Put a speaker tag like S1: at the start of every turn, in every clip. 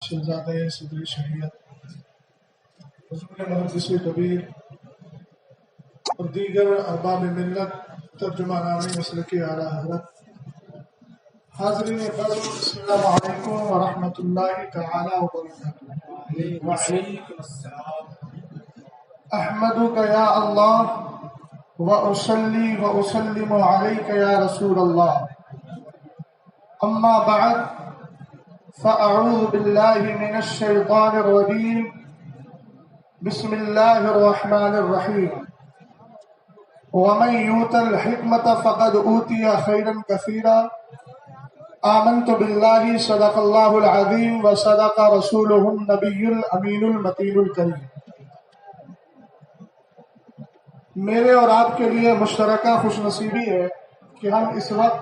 S1: شہزادہ صدر شریعت حضور محدث کبیر اور دیگر ارباب ملت ترجمانان مسلک اعلیٰ حضرت، حاضرین کرام، السلام علیکم ورحمۃ اللہ تعالی وبرکاتہ۔ احمدک یا اللہ واصلی واسلم علیک یا رسول اللہ، اما بعد فاعوذ باللہ من الشیطان الرجیم، بسم اللہ الرحمن الرحیم۔ ومن یؤت الحکمۃ فقد اوتی خیرا کثیرا، آمنت باللہ صدق اللہ العظیم وصدق رسولہ النبی الامین المتین الکریم۔ میرے اور آپ کے لیے مشترکہ خوش نصیبی ہے کہ ہم اس وقت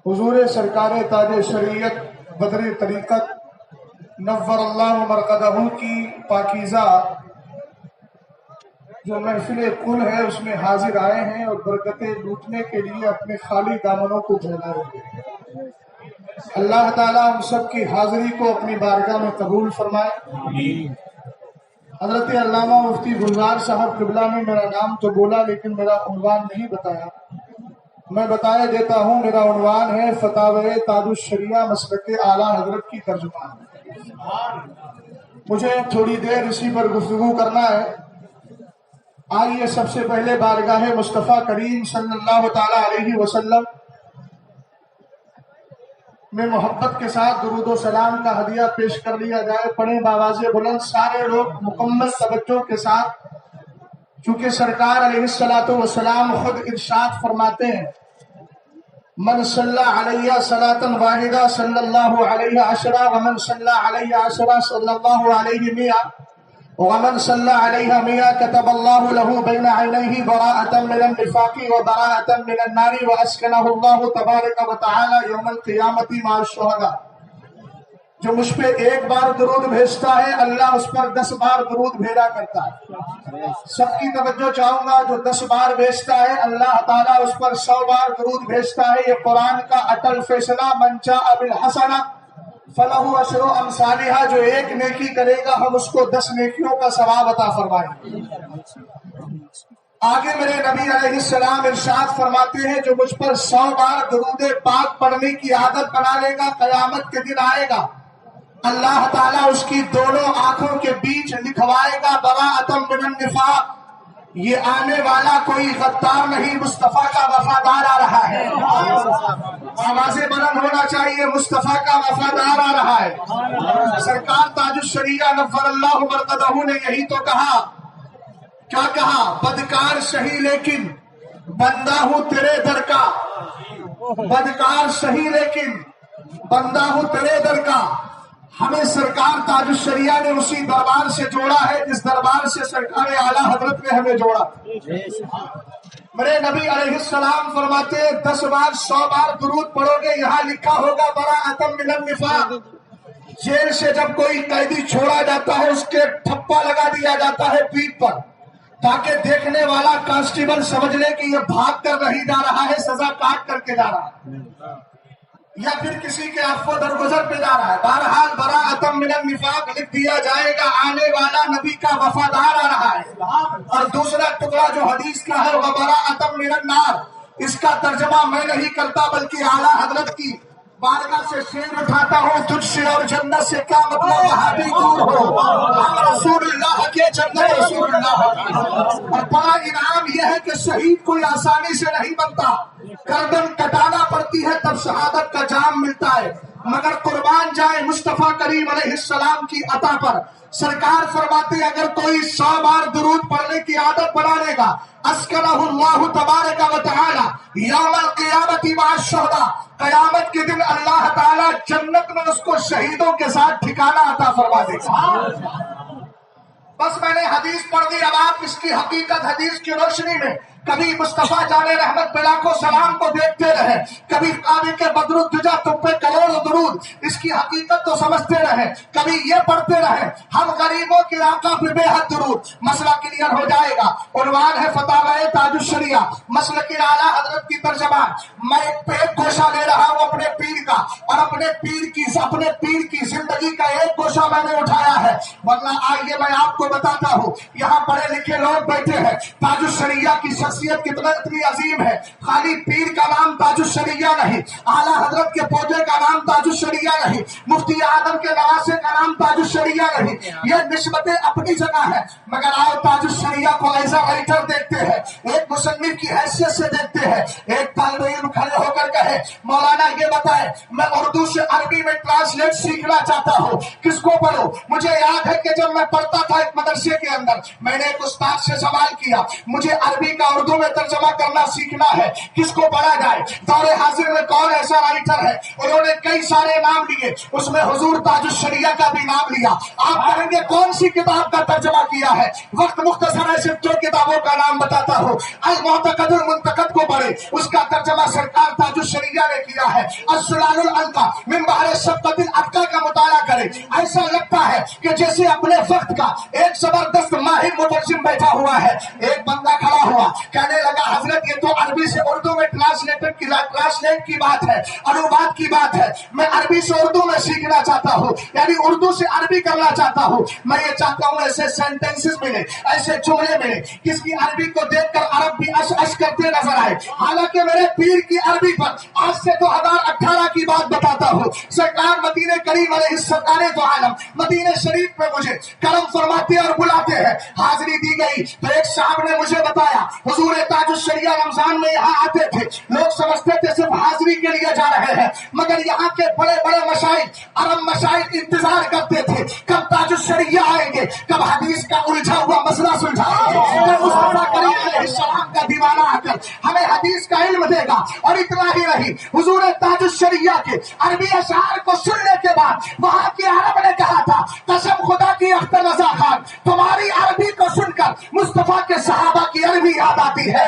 S1: حضور سرکار تاج شریعت بدر طریقت نور اللہ مرقدہ کی پاکیزہ جو محفل کل ہے اس میں حاضر آئے ہیں اور برکتیں لوٹنے کے لیے اپنے خالی دامنوں کو پھیلائے ہوئے ہیں۔ اللہ تعالیٰ ہم سب کی حاضری کو اپنی بارگاہ میں قبول فرمائے۔ حضرت علامہ مفتی گلزار صاحب قبلہ نے میرا نام تو بولا لیکن میرا عنوان نہیں بتایا، میں بتایا دیتا ہوں۔ میرا عنوان ہے فتاوی تاج الشریعہ مسلک اعلیٰ حضرت کی ترجمان۔ مجھے تھوڑی دیر اسی پر گفتگو کرنا ہے۔ آئیے سب سے پہلے بارگاہ مصطفیٰ کریم صلی اللہ تعالی علیہ وسلم میں محبت کے ساتھ درود و سلام کا ہدیہ پیش کر لیا جائے۔ پڑھیں باواز بلند سارے لوگ مکمل توجہ کے ساتھ، چونکہ سرکار علیہ الصلوۃ والسلام خود ارشاد فرماتے ہیں، من صلی علیہ صلاۃ واحدہ صلی اللہ علیہ عشرہ، ومن صلی علیہ عشرہ صلی اللہ علیہ مئہ، ومن صلی علیہ مئہ كتب اللہ له بین عینیہ براءۃ من النفاق وبراءۃ من النار واسکنہ اللہ تبارک وتعالی یوم القیامۃ مع الشہداء۔ جو مجھ پہ ایک بار درود بھیجتا ہے اللہ اس پر 10 بار درود بھیجا کرتا ہے۔ سب کی توجہ چاہوں گا، جو 10 بار بھیجتا ہے اللہ تعالیٰ اس پر 100 بار درود بھیجتا ہے۔ یہ قرآن کا اٹل فیصلہ، من جاء بالحسنہ فلہ عشر امثالھا، جو ایک نیکی کرے گا ہم اس کو 10 نیکیوں کا ثواب عطا فرمائیں گے۔ آگے میرے نبی علیہ السلام ارشاد فرماتے ہیں، جو مجھ پر 100 بار درود پاک پڑھنے کی عادت بنا لے گا، قیامت کے دن آئے گا اللہ تعالیٰ اس کی دونوں آنکھوں کے بیچ لکھوائے گا براءۃ من النفاق، یہ آنے والا کوئی غدار نہیں، مصطفیٰ کا وفادار آ رہا ہے۔ آوازیں بلند ہونا چاہیے، مصطفیٰ کا وفادار آ رہا ہے۔ سرکار تاج الشریعہ نور اللہ مرقدہ نے یہی تو کہا، کیا کہا؟ بدکار سہی لیکن بندہ ہوں تیرے در کا، بدکار سہی لیکن بندہ ہوں تیرے در کا۔ ہمیں سرکار تاج الشریعہ نے اسی دربار سے جوڑا ہے جس دربار سے سرکار اعلیٰ حضرت نے ہمیں جوڑا۔ میرے نبی علیہ السلام فرماتے ہیں 10 بار 100 بار درود پڑھو گے، یہاں لکھا ہوگا براءۃ من النفاق۔ جیل سے جب کوئی قیدی چھوڑا جاتا ہے اس کے ٹھپا لگا دیا جاتا ہے پیٹھ پر، تاکہ دیکھنے والا کانسٹیبل سمجھ لے کہ یہ بھاگ کر نہیں جا رہا ہے، سزا کاٹ کر کے جا رہا ہے، یا پھر کسی کے عفو درگزر پہ جا رہا ہے۔ بہرحال براءۃ من النفاق لکھ دیا جائے گا، آنے والا نبی کا وفادار آ رہا ہے۔ اور دوسرا ٹکڑا جو حدیث کا ہے وبراءۃ من النار، اس کا ترجمہ میں نہیں کرتا بلکہ اعلیٰ حضرت کی بارگاہ سے شعر اٹھاتا ہوں، تجھ سے اور جنت سے کیا مطلب وہاں بھی دور ہو، ہم رسول اللہ کے جنت رسول اللہ کی۔ اور بڑا انعام یہ ہے کہ شہید کوئی آسانی سے نہیں بنتا، گردن کٹانا پڑتی ہے تب شہادت کا جام ملتا ہے، مگر قربان جائے مصطفیٰ کریم علیہ السلام کی عطا پر۔ سرکار فرماتے اگر کوئی 100 بار درود پڑھنے کی عادت بنا لے گا، اسکنہ اللہ تبارک و تعالی یوم القیامۃ مع الشہداء، قیامت کے دن اللہ تعالیٰ جنت میں اس کو شہیدوں کے ساتھ ٹھکانہ عطا فرما دے گا۔ بس میں نے حدیث پڑھ دی، اب آپ اس کی حقیقت حدیث کی روشنی میں کبھی مصطفیٰ جان رحمت بلاکو سلام کو دیکھتے رہے، کبھی کعبے کے بدرالدجا تم پہ کروڑ درود، اس کی حقیقت تو سمجھتے رہے، کبھی یہ پڑھتے رہے ہم غریبوں کے آقا پہ بے حد درود۔ مسئلہ کلیئر ہو جائے گا۔ عنوان ہے فتاوی تاج الشریعہ، مسلک اعلیٰ حضرت کی ترجمان۔ میں ایک گوشہ لے رہا ہوں اپنے پیر کا، اور اپنے پیر کی زندگی کا ایک گوشہ میں نے اٹھایا ہے، ورنہ آئیے میں آپ کو بتاتا ہوں یہاں پڑھے لکھے لوگ بیٹھے ہیں۔ تاج الشریعہ کی شخصیت اتنی عظیم ہے، خالی پیر کا نام تاج الشریعہ نہیں، اعلیٰ حضرت کے پوتے کا نام تاج الشریعہ نہیں، مفتی اعظم کے نواسے کا نام تاج الشریعہ نہیں، یہ نسبتیں اپنی جگہ ہے، مگر آؤ تاج الشریعہ کو ایسا رائٹر دیکھتے ہیں، ایک مصنف کی حیثیت سے دیکھتے ہیں۔ ایک طالب علم کھڑے ہو کر کہے مولانا یہ بتائے میں اردو سے عربی میں ٹرانسلیٹ سیکھنا چاہتا ہوں، کس کو پڑھوں؟ مجھے یاد ہے کہ جب میں پڑھتا تھا ایک مدرسے کے اندر، میں نے ایک استاد سے سوال کیا مجھے عربی کا اردو میں ترجمہ کرنا سیکھنا ہے، کس کو پڑھا جائے؟ دور حاضر میں کون ایسا رائٹر ہے؟ انہوں نے کئی سارے نام لیے، اس میں حضور تاج الشریعہ کا بھی نام لیا۔ آپ کہیں گے کون سی کتاب کا ترجمہ کیا ہے؟ وقت مختصر ہے، صرف 2 کتابوں کا نام بتاتا ہوں۔ المعتقد المنتقد کو پڑھے، اس کا ترجمہ سرکار تاج الشریعہ نے کیا ہے۔ السلال العنقا من بحر سبقت الاتقا کا مطالعہ کرے، ایسا لگتا ہے کہ جیسے اپنے وقت کا ایک زبردست ماہر مترجم بیٹھا ہوا ہے۔ ایک بندہ کھڑا ہوا کہنے لگا حضرت یہ تو عربی سے اردو میں ٹرانسلیٹ کی بات ہے، انواد کی بات ہے، میں عربی سے اردو میں سیکھنا چاہتا ہوں، یعنی اردو سے عربی کرنا چاہتا ہوں۔ میں یہ چاہتا ہوں ایسے سینٹنسز ملے، ایسے جملے ملے کس کی عربی کو دیکھ کر عرب بھی اش کرتے نظر آئے۔ حالانکہ میرے پیر کی عربی پر آج سے 2018 کی بات بتاتا ہوں، سرکار مدینہ کریم علیہ السلام دو عالم مدینہ شریف میں مجھے کرم فرماتے اور بلاتے ہیں۔ حاضری دی گئی تو ایک صاحب نے مجھے بتایا حضور تاج الشریعہ رمضان میں یہاں آتے تھے، لوگ سمجھتے تھے صرف حاضری کے لیے جا رہے ہیں، مگر یہاں کے بڑے بڑے مشائخ عرب مشائخ انتظار کرتے تھے کب تاج الشریعہ آئیں گے، کب حدیث کا الجھا ہوا مسئلہ سلجھائیں گے، کب مصطفیٰ کریم علیہ السلام کا دیوانہ آ کر ہمیں حدیث کا علم دے گا۔ اور اتنا ہی نہیں، حضور تاج الشریعہ کے عربی اشعار کو سننے کے بعد وہاں کے عرب نے کہا تھا قسم خدا کی اختر رضا خان تمہاری عربی کو سن کر مصطفیٰ کے صحابہ کی عربی یاد آتی ہے،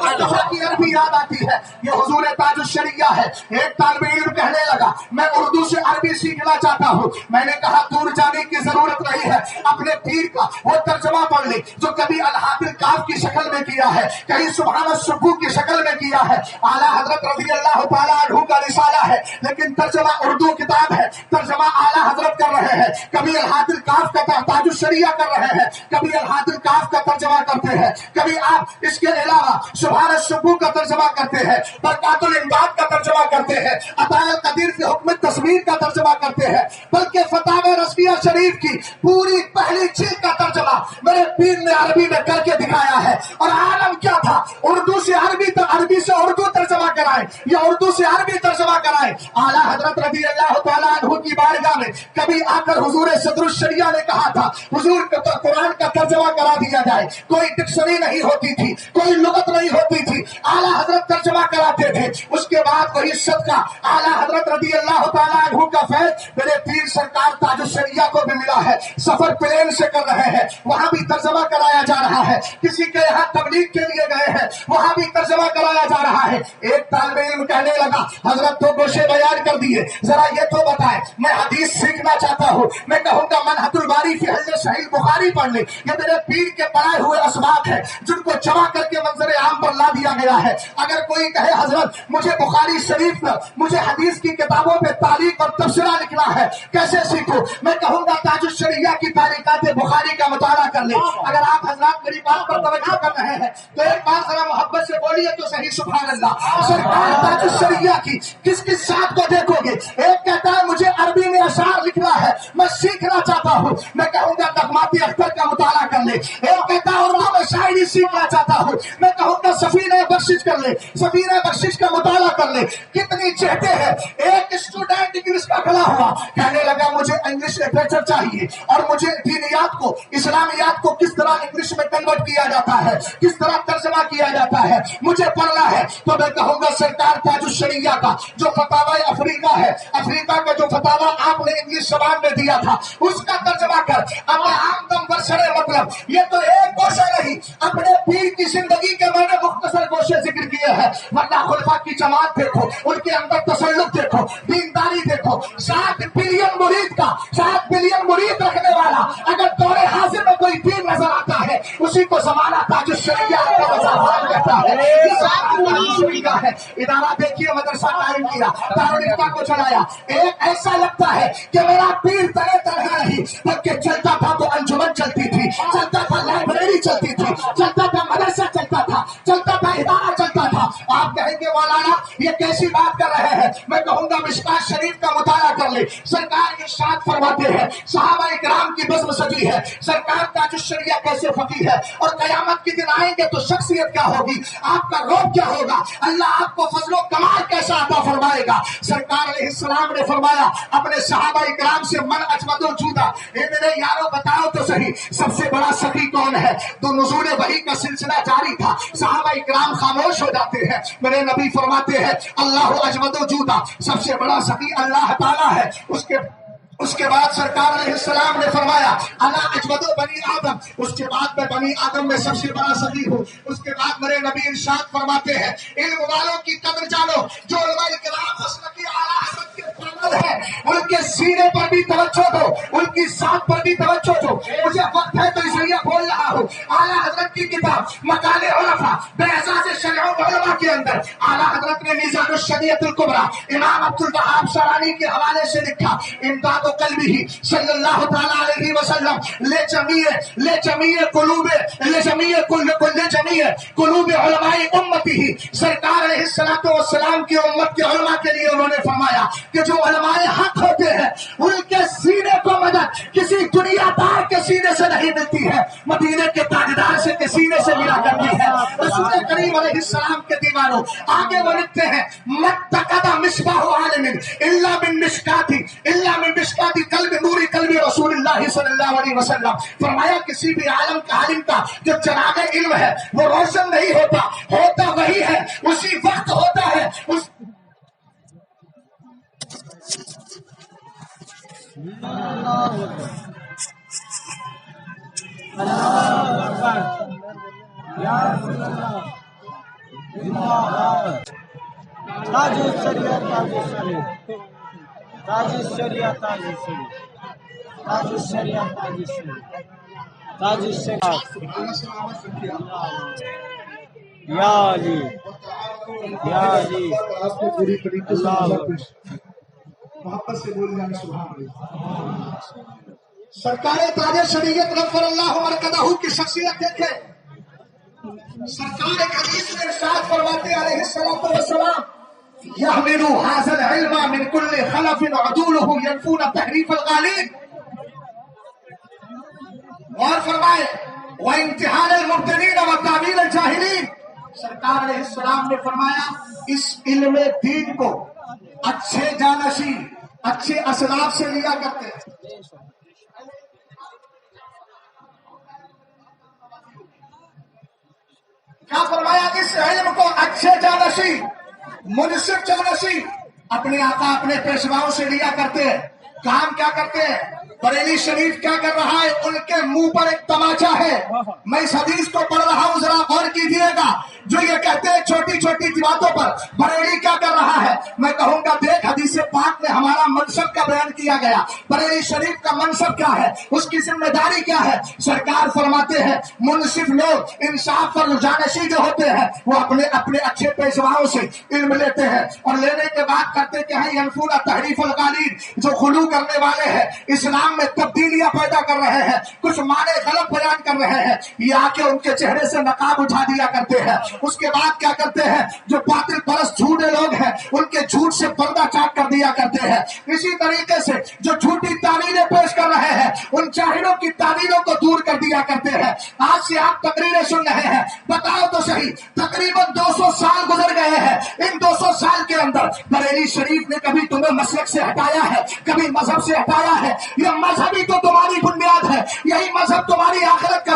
S1: مصطفیٰ کی عربی یاد آتی ہے۔ یہ حضور تاج الشریعہ ہے۔ ایک طالب علم کہنے لگا میں اردو سے عربی سیکھنا چاہتا ہوں، میں نے کہا دور جانے کی ضرورت نہیں ہے، اپنے پیر کا وہ ترجمہ پڑھ لی جو کبھی الحاق الکاف کی شکل میں کیا ہے، کہیں سبحان السبوح کی شکل میں کیا ہے۔ اعلیٰ حضرت رضی اللہ تعالیٰ عنہ کا رسالہ ہے لیکن ترجمہ اردو کتاب ہے، ترجمہ اعلیٰ حضرت کر رہے ہیں، کبھی الحاق الکاف کا تاج الشریعہ کر رہے ہیں، کبھی الحاق الکاف کا ترجمہ کرتے ہیں، کبھی آپ اس کے علاوہ سبحان السبوح کا ترجمہ کرتے ہیں، برکات الامداد کا ترجمہ کرتے ہیں، عطاء القدیر فی حکم تصویر کا ترجمہ کرتے ہیں، بلکہ فتاوی رضویہ شریف کی پوری پہلی جلد کا ترجمہ میرے پیر نے عربی میں کر کے دکھایا ہے۔ اور عالم کیا تھا، اردو سے عربی سے اردو ترجمہ کرائے یا اردو سے عربی ترجمہ کرائے۔ اعلیٰ حضرت رضی اللہ تعالیٰ عنہ کی بارگاہ میں کبھی آ کر حضور صدر الشریعہ نے کہا تھا حضور قرآن کا ترجمہ کرا دیا جائے، کوئی ڈکشنری نہیں ہوتی تھی، کوئی لغت نہیں ہوتی تھی، اعلیٰ حضرت ترجمہ کراتے تھے۔ اس کے بعد وہی صدقہ اعلیٰ حضرت رضی اللہ تعالیٰ عنہ کا فیض میرے پیر سرکار تاج الشریعہ کو بھی ملا ہے۔ سفر پلین سے کر رہے ہیں، وہاں بھی ترجمہ کرایا جا رہا ہے، کسی کے یہاں تبلیغ کے لیے گئے ہیں وہاں بھی ترجمہ کرایا جا رہا ہے۔ ایک طالب علم کہنے لگا حضرت تو گوشے بیان کر دیے، ذرا یہ تو بتائیں میں حدیث سیکھنا چاہتا ہوں، میں کہوں گا منہج الباری فی حل صحیح بخاری پڑھ لیں، یہ میرے پیر کے پڑھائے ہوئے اسباق ہیں جن کو جمع کر کے منظر عام پر لا دیا گیا ہے۔ اگر کوئی کہے حضرت مجھے بخاری شریف پر مجھے حدیث کی کتابوں پہ تعلیق اور تبصرہ لکھنا ہے، کیسے سیکھوں؟ میں کہوں گا تاج الشریعہ کی تعلیقات بخاری کا مطالعہ کر لیں۔ اگر آپ حضرات میری بات پر توجہ کر رہے ہیں تو ایک بار ذرا محبت سے بولیے تو صحیح سبحان اللہ۔ سرکار تاج الشریعہ کی کس کس ساتھ کو دیکھو گے، ایک کہتا ہے مجھے عربی میں اشعار لکھنا ہے، میں سیکھنا چاہتا ہوں، میں کہوں گا نغمات اختر کا مطالعہ کر لے۔ ایک کہتا ہے اردو میں شاعری سیکھنا چاہتا ہوں، میں کہوں گا سفینہ بخشش کر لے، سفینہ بخشش کا مطالعہ کر لے۔ کتنی جہتیں ہیں۔ ایک اسٹوڈنٹ انگلش کا کھڑا ہوا کہنے لگا مجھے انگلش لٹریچر چاہیے اور مجھے دینیات کو اسلامیات کو کس طرح انگلش میں کنورٹ کیا جاتا ہے، کس طرح ترجمہ کیا جاتا ہے مجھے پڑھنا ہے۔ تو میں کہوں گا سرکار تاج الشریعہ کا جو فتاوی افریقہ ہے، افریقہ کا جو فتاوی آپ نے انگلش زبان میں دیا تھا اس کا ترجمہ کر۔ اب عام دم برسرے مطلب یہ تو ایک گوشہ نہیں، اپنے پیر کی زندگی کے میں نے مختصر گوشے ذکر کیے ہیں، ورنہ خلفاء کی جماعت دیکھو، ان کے اندر تسلط دیکھو، دینداری دیکھو، 7 بلین مرید کا 7 بلین مرید رکھنے والا اگر دور حاضر میں کوئی پیر نظر آتا ہے اسی کو زمانہ تاج الشریعہ کا مظاہر کہتا ہے۔ ہے ادارہ دیکھیے، مدرسہ قائم کیا، دارالفتہ کو چلایا، ایک ایسا لگتا ہے کہ میرا پیر تنہ تنہا نہیں بلکہ چلتا تھا تو انجمن چلتی تھی، چلتا تھا لائبریری چلتی تھی، چلتا تھا مدرسہ چلتا تھا، چلتا تھا ادارہ چلتا تھا۔ آپ کہیں گے مولانا یہ کیسی بات کر رہے ہیں؟ میں کہوں گا مشکات شریف کا مطالعہ کر لے، سرکار ارشاد فرماتے ہیں صحابہ اکرام کی بزم سجی ہے، سرکار تاج الشریعہ کیسے فقیر ہے، اور قیامت کے دن آئیں گے تو شخصیت کیا ہوگی، آپ کا روب کیا ہوگا، اللہ آپ کو فضل و کمال کیسا عطا فرمائے گا۔ سرکار علیہ السلام نے فرمایا اپنے صحابہ اکرام سے من اجمد و جودا، اے میرے یارو بتاؤ تو صحیح سب سے بڑا سخی کون ہے؟ تو نزول وحی کا سلسلہ جاری تھا، صحابہ اکرام خاموش ہو جاتے ہیں، میرے نبی فرماتے ہیں اللہ اجمد و جودا، سب سے بڑا سخی اللہ تعالیٰ ہے۔ اس کے بعد سرکار علیہ السلام نے فرمایا انا اجود بنی آدم، اس کے بعد میں بنی آدم میں سب سے بڑا سخی ہوں۔ اس کے بعد میرے نبی ارشاد فرماتے ہیں علم والوں کی قدر جانو، جو علماء کرام مسلکی اعلیٰ حضرت کے فامل ہیں ان کے سینے پر بھی توجہ دو، ان کی ذات پر بھی توجہ دو۔ مجھے وقت ہے تو اس لیے بول رہا ہوں، اعلیٰ حضرت کی کتاب مقال علماء باعزاز شرع علماء کے اندر اعلیٰ حضرت نے میزان الشریعت الکبری امام عبدالوہاب شرانی کے حوالے سے لکھا امداد قلبی صلی اللہ تعالی علیہ وسلم لجمیع قلوب علماء امتی، سرکار علیہ الصلوۃ والسلام کی امت کے علماء کے لیے انہوں نے فرمایا کہ جو علماء حق ہوتے ہیں ان کے سینے کو مدد کسی دنیا دار کے سینے سے نہیں ملتی ہے، مدینے کے تاجدار سے کے سینے سے ملا کرتی ہے۔ رسول کریم علیہ السلام کے دیوانوں آگے وہ لکھتے ہیں متقد مصباح عالم الا من مشکات قلب نوری قلب رسول اللہ صلی اللہ علیہ وسلم، فرمایا کسی بھی عالم کا عالم کا جو چراغ علم ہے وہ روشن نہیں ہوتا وہی ہے، اسی وقت ہوتا ہے
S2: تاج الشریعہ تاج الشریعہ تاج الشریعہ تاج الشریعہ تاج الشریعہ تاج الشریعہ تاج الشریعہ یا علی یا علی
S1: آپ کو پوری طریقے سے محبت سے بول جائیں سبحان اللہ۔ سرکار تاج شریعت غفر اللہ مرکزہ کی شخصیت دیکھیں، سرکار ایک حدیث میں ارشاد فرماتے علیہ الصلوۃ والسلام يحمل هذا العلم من كل خلف عدوله ينفون تحریف الغالین، اور فرمائے وامتحان المبتلین وتعویل الجاہلین، سرکار علیہ السلام نے فرمایا اس علم دین کو اچھے جانشین اچھے اسلاف سے لیا کرتے ہیں۔ کیا فرمایا اس علم کو اچھے جانشین منصف جانشین اپنے آقا اپنے پیشواؤں سے لیا کرتے ہیں۔ کام کیا کرتے ہیں؟ بریلی شریف کیا کر رہا ہے؟ ان کے منہ پر ایک تماچا ہے، میں اس حدیث کو پڑھ رہا ہوں ذرا غور کیجیے گا، جو یہ کہتے ہیں چھوٹی چھوٹی باتوں پر بریلی کیا کر رہا ہے، میں کہوں گا دیکھ حدیث پاک میں ہمارا منصب کا بیان کیا گیا، بریلی شریف کا منصب کیا ہے، اس کی ذمہ داری کیا ہے؟ سرکار فرماتے ہیں منصف لوگ انصاف پر جانشین جو ہوتے ہیں وہ اپنے اپنے اچھے پیشواؤں سے علم لیتے ہیں، اور لینے کے بعد کرتے کہ ہیں ینفون تحریف الغالین، جو غلو کرنے والے ہیں اسلام میں تبدیلیاں پیدا کر رہے ہیں، کچھ معنی غلط بیان کر رہے ہیں، یہ آ کے ان کے چہرے سے نقاب اٹھا دیا کرتے ہیں۔ اس کے بعد کیا کرتے ہیں؟ جو باطل پرست جھوٹے لوگ ہیں ان کے جھوٹ سے پردہ چاک کر دیا کرتے ہیں۔ اسی طریقے سے جو جھوٹی تعویلیں پیش کر رہے ہیں ان جاہلوں کی تعویلوں کو دور کر دیا کرتے ہیں۔ آج سے آپ تقریریں سن رہے ہیں، بتاؤ تو صحیح تقریباً 200 سال گزر گئے ہیں، ان 200 سال کے اندر بریلی شریف نے کبھی تمہیں مسلک سے ہٹایا ہے، کبھی مذہب سے ہٹایا ہے؟ یہ مذہب ہی تو تمہاری بنیاد ہے، یہی مذہب تمہاری آخرت کا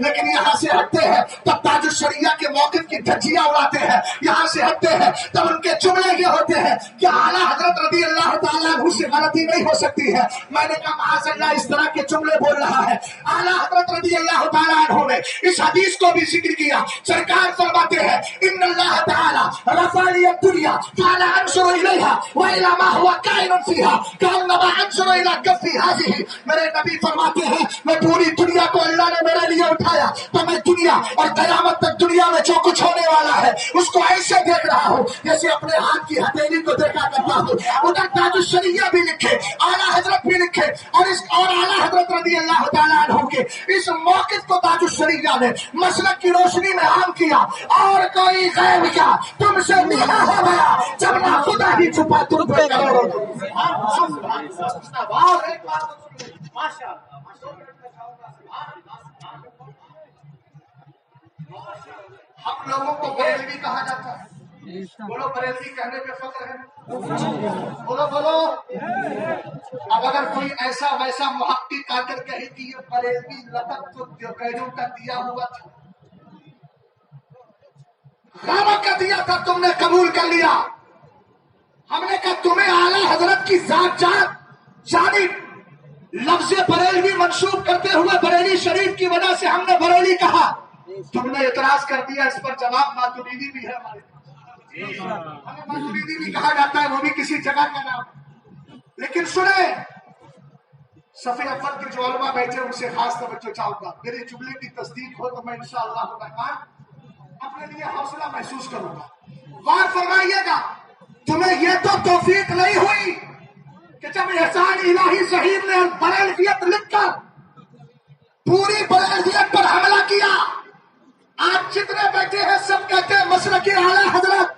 S1: لیکن یہاں سے ہٹتے ہیں تب تاج الشریعہ کے موقف کی دھجیاں اڑاتے ہیں. یہاں سے ہٹتے ہیں تب ان کے جملے یہ ہوتے ہیں کہ اعلیٰ حضرت رضی اللہ تعالیٰ عنہ سے غلطی نہیں ہو سکتی ہے. میں نے کہا معاذ اللہ اس طرح کے جملے بول رہا ہے. اعلیٰ حضرت رضی اللہ تعالیٰ عنہ نے اس حدیث کو بھی ذکر کیا. سرکار فرماتے ہیں ان اللہ تعالیٰ رفع لی الدنیا فانا انظر الیہا والی ما هو کائن فیہا کانما انظر الی کفی ہذہ. میرے نبی فرماتے ہیں میں پوری دنیا کو اللہ نے میرے لیے اٹھایا تو میں دنیا اور قیامت تک دنیا میں جو کچھ ہونے والا ہے اس کو ایسے دیکھ رہا ہوں جیسے اپنے ہاتھ کی ہتھیلی کو دیکھا کرتا ہوں. ادھر تاج الشریعہ بھی لکھے, اعلیٰ حضرت بھی لکھے, اور اعلیٰ حضرت رضی اللہ تعالیٰ عنہ کے اس موقف کو تاج الشریعہ نے مسلک کی روشنی میں عام کیا. اور کوئی غیب کیا تم سے ملا ہو گیا جب نہ خدا ہی چھپا تم پہ کروڑوں. ہم لوگوں کو بریلوی کہا جاتا ہے. بولو بریلوی کہنے پہ فخر ہے. بولو بولو. اب اگر کوئی ایسا ویسا محقق آ کر کہے کہ یہ بریلوی لقب تو دیوبندیوں کا دیا ہوا تھا, غابہ کا دیا تھا, تم نے قبول کر لیا. ہم نے کہا تمہیں اعلیٰ حضرت کی ذات جانب لفظ بریلوی منسوب کرتے ہوئے بریلی شریف کی وجہ سے ہم نے بریلی کہا. تم نے اعتراض کر دیا. اس پر جواب ماتریدی بھی ہے ہمارے پاس. ہمیں ماتریدی بھی کہا جاتا ہے, وہ بھی کسی جگہ کا نام. لیکن سنیں, صفحے اول کے جو علماء بیٹھے ان سے خاص توجہ چاہوں گا. میرے جملے کی تصدیق ہو تو میں انشاءاللہ الرحمن اپنے لیے حوصلہ محسوس کروں گا. غور فرمائیے گا, تمہیں یہ تو توفیق نہیں ہوئی کہ جب احسان الہی ظہیر نے بریلویت لکھ کر پوری بریلویت پر حملہ کیا. آپ جتنے بیٹھے ہیں سب کہتے ہیں مسلک اعلیٰ حضرت,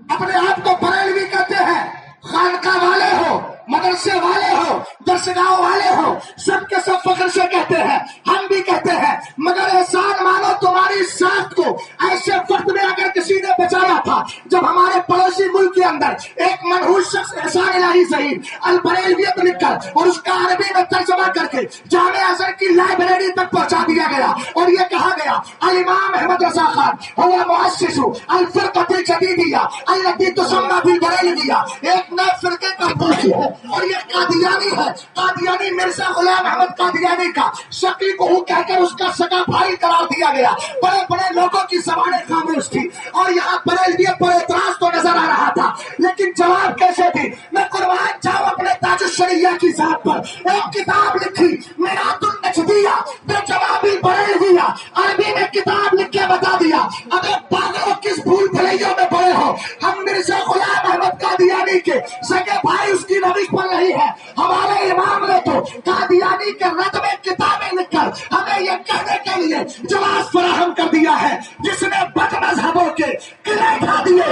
S1: اپنے آپ کو بریلوی کہتے ہیں. خانقاہ والے ہو, مدرسے والے ہو, درسگاہ والے ہو, سب کے سب فخر سے کہتے ہیں. ہم بھی کہتے ہیں, مگر احسان مانو تمہاری ساخت کو ایسے وقت میں اگر کسی نے بچایا تھا جب ہمارے پڑوسی ملک کے اندر ایک منحوس شخص احسان الہی ظہیر البریلویت لکھ کر اور اس کا عربی میں ترجمہ کر کے جامع ازہر کی لائبریری تک پہنچا دیا گیا اور یہ کہا گیا الامام احمد رضا خان هو مؤسس الفرقة الجدیدیہ التي تسمى بالبریلویہ. ایک نئے فرقے کا باقی ہے اور یہ قادیانی ہے. قادیانی مرزا غلام احمد قادیانی کا شقیق ہوں کہہ کر اس کا سگا بھائی قرار دیا گیا. بڑے بڑے لوگوں کی زبانیں خاموش تھی اور یہاں بریلویت پر اعتراض تو نظر آ رہا تھا, لیکن جواب کیسے دی؟ میں قربان جاؤں اپنے تاج الشریعہ کی ذات پر. ایک کتاب لکھی میرات النجدیہ بے جوابی بریلویہ, عربی میں کتاب لکھ کے بتا دیا. اگر پاگلوں کس بھول بھلیوں میں پڑے ہو, ہم مرزا غلام احمد قادیانی کے سگے بھائی اس کی روش پر نہیں ہے. ہمارے امام نے تو قادیانی کے رد میں کتابیں لکھ کر ہمیں یہ کہنے کے لیے جواز فراہم کر دیا ہے جس نے بد مذہبوں کے قلعے کھا دیے.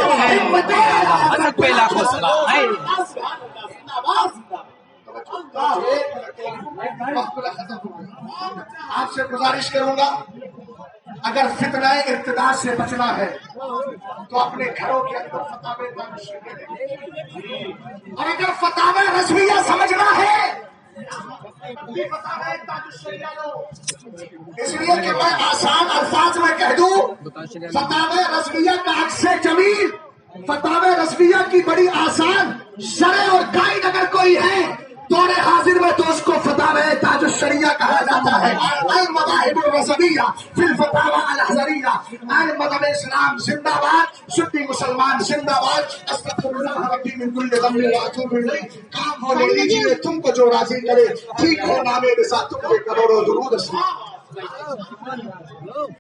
S1: آپ سے گزارش کروں گا, اگر فتنہ ارتداد سے بچنا ہے تو اپنے گھروں کے اندر فتاوی اور اگر فتاوی رضویہ سمجھنا ہے اس لیے کہ میں آسان الفاظ میں کہہ دوں, فتاوی رضویہ کا عکس جمیل, فتاوی رضویہ کی بڑی آسان شرح اور گائیڈ اگر کوئی ہے دور حاضر میں تو اس کو فتاوی تاج الشریعہ کہا جاتا ہے. المذاہب الرضویہ فی الفتاوی الازہریہ. مذہب اسلام زندہ باد, سنی مسلمان زندہ باد. استغفر اللہ ربی من کل ذنب واتوب الیہ. کام ہو لے لیجیے تم کو جو راضی کرے, ٹھیک ہو نامے رضا تم پہ کروڑوں درود.